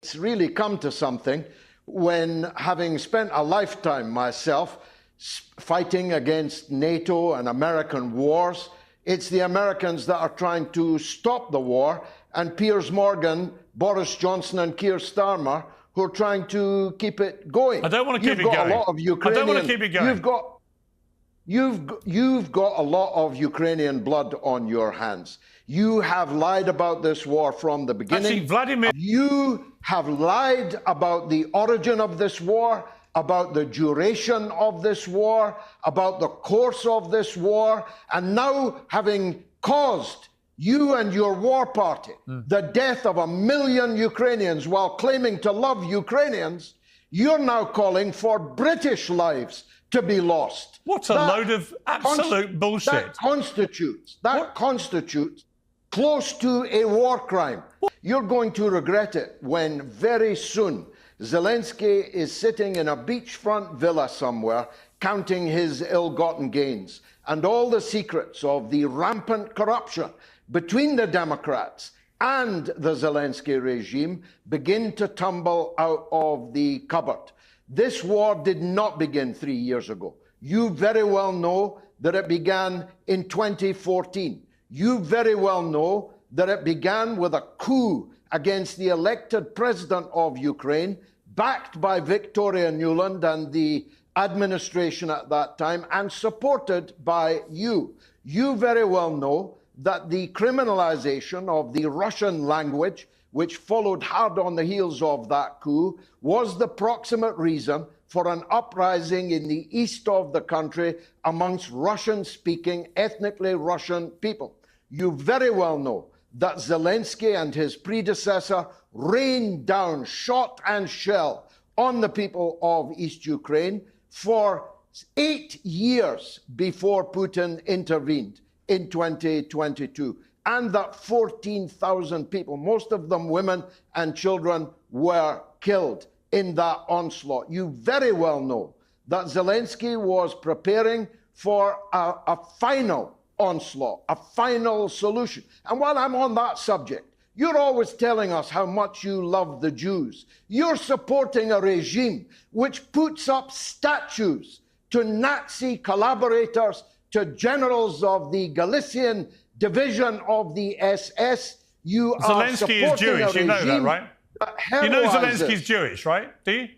It's really come to something when, having spent a lifetime myself fighting against NATO and American wars, it's the Americans that are trying to stop the war, and Piers Morgan, Boris Johnson and Keir Starmer who are trying to keep it going. I don't want to keep it going. You've got a lot of Ukrainian, I don't want to keep it going. You've got a lot of Ukrainian blood on your hands. You have lied about this war from the beginning. Actually, Vladimir... You have lied about the origin of this war, about the duration of this war, about the course of this war, and now, having caused you and your war party the death of 1 million Ukrainians while claiming to love Ukrainians, you're now calling for British lives to be lost. What a load of absolute bullshit. That constitutes close to a war crime. You're going to regret it when very soon Zelensky is sitting in a beachfront villa somewhere counting his ill-gotten gains, and all the secrets of the rampant corruption between the Democrats and the Zelensky regime begin to tumble out of the cupboard. This war did not begin 3 years ago. You very well know that it began in 2014. You very well know that it began with a coup against the elected president of Ukraine, backed by Victoria Nuland and the administration at that time, and supported by you. You very well know that the criminalization of the Russian language, which followed hard on the heels of that coup, was the proximate reason for an uprising in the east of the country amongst Russian-speaking, ethnically Russian people. You very well know that Zelensky and his predecessor rained down shot and shell on the people of East Ukraine for 8 years before Putin intervened in 2022, and that 14,000 people, most of them women and children, were killed in that onslaught. You very well know that Zelensky was preparing for a final onslaught, a final solution. And while I'm on that subject, you're always telling us how much you love the Jews. You're supporting a regime which puts up statues to Nazi collaborators, to generals of the Galician division of the SS. You are supporting Zelensky is Jewish, you know that, right? You know Zelensky's Jewish, right? Do you?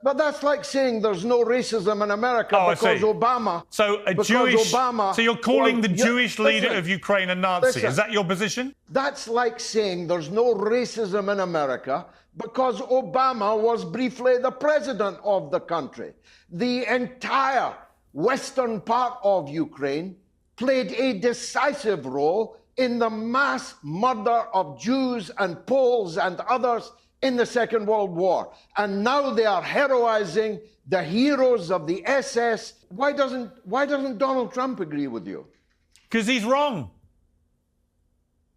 But that's like saying there's no racism in America because Obama... So you're calling the Jewish leader of Ukraine a Nazi. Is that your position? That's like saying there's no racism in America because Obama was briefly the president of the country. The entire western part of Ukraine played a decisive role in the mass murder of Jews and Poles and others in the Second World War. And now they are heroizing the heroes of the SS. Why doesn't Donald Trump agree with you? Because he's wrong.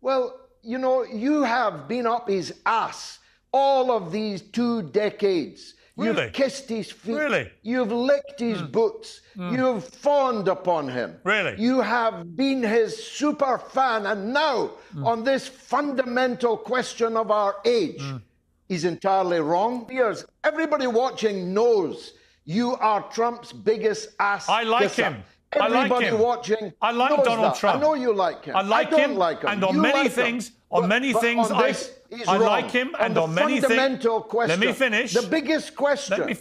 Well, you know, you have been up his ass all of these 2 decades. Really? You've kissed his feet. Really? You've licked his boots. You've fawned upon him. Really? You have been his super fan. And now, on this fundamental question of our age, he's entirely wrong. Piers, everybody watching knows you are Trump's biggest ass. I like him. Everybody watching I like knows Donald that. Trump. I know you like him. I like him. Don't like him. And on you many like things, him. on many things, I like him. And on many things, fundamental question. Let me finish. The biggest question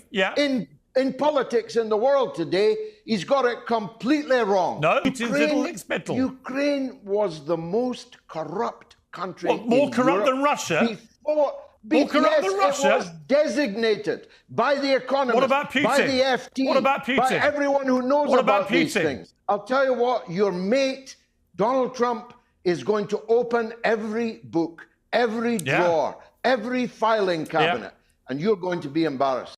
in politics in the world today, he's got it completely wrong. No, it's his little expectal. Ukraine was the most corrupt country in more corrupt than Russia? More corrupt than Russia? It was designated by the Economist, what about Putin? by the FT, what about Putin? by everyone who knows about these things. I'll tell you what, your mate, Donald Trump, is going to open every book, every drawer, every filing cabinet, and you're going to be embarrassed.